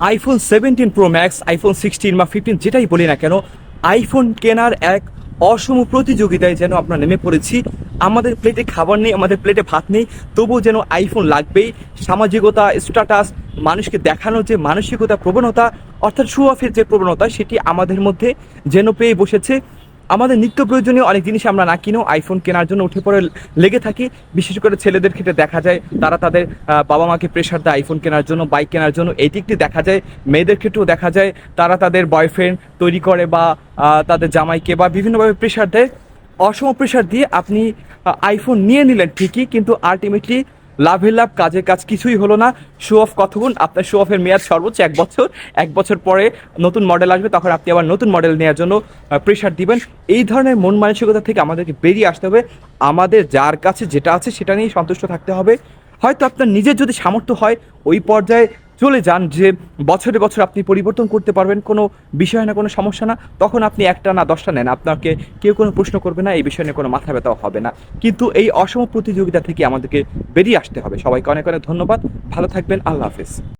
IPhone 17 pro max, iPhone 16 বা 15 যেটাই বলি না কেন, আইফোন কেনার এক অসম প্রতিযোগিতায় যেন আমরা নেমে পড়েছি। আমাদের প্লেটে খাবার নেই, আমাদের প্লেটে ভাত নেই, তবুও যেন আইফোন লাগবেই। সামাজিকতা, স্ট্যাটাস, মানুষকে দেখানোর যে মানসিকতা, প্রবণতা, অর্থাৎ শো অফের যে প্রবণতা, সেটি আমাদের মধ্যে যেন পেয়ে বসেছে। আমাদের নিত্য প্রয়োজনীয় অনেক জিনিস আমরা না কিনেও আইফোন কেনার জন্য উঠে পড়ে লেগে থাকি। বিশেষ করে ছেলেদের ক্ষেত্রে দেখা যায় তারা তাদের বাবা মাকে প্রেশার দেয় আইফোন কেনার জন্য, বাইক কেনার জন্য। এই দিকটি দেখা যায়। মেয়েদের ক্ষেত্রেও দেখা যায় তারা তাদের বয়ফ্রেন্ড তৈরি করে বা তাদের জামাইকে বা বিভিন্নভাবে প্রেশার দেয়। অসম প্রেশার দিয়ে আপনি আইফোন নিয়ে নিলেন ঠিকই, কিন্তু আলটিমেটলি লাভের লাভ কাজের কাজ কিছুই হলো না। শো অফ কতক্ষণ? আপনার শো অফের মেয়াদ সর্বোচ্চ 1 বছর। 1 বছর পরে নতুন মডেল আসবে, তখন আপনি আবার নতুন মডেল নেওয়ার জন্য প্রেশার দিবেন। এই ধরনের মন মানসিকতা থেকে আমাদেরকে বেরিয়ে আসতে হবে। আমাদের যার কাছে যেটা আছে সেটা নিয়েই সন্তুষ্ট থাকতে হবে। হয়তো আপনার নিজের যদি সামর্থ্য হয় ওই পর্যায়ে চলে যান যে বছরে বছর আপনি পরিবর্তন করতে পারবেন, কোনো বিষয় না, কোনো সমস্যা না, তখন আপনি একটা না 10টা নেন, আপনাকে কেউ কোনো প্রশ্ন করবে না, এই বিষয় নিয়ে কোনো মাথা ব্যথাও হবে না। কিন্তু এই অসম প্রতিযোগিতা থেকে আমাদেরকে বেরিয়ে আসতে হবে। সবাইকে অনেক অনেক ধন্যবাদ। ভালো থাকবেন। আল্লাহ হাফেজ।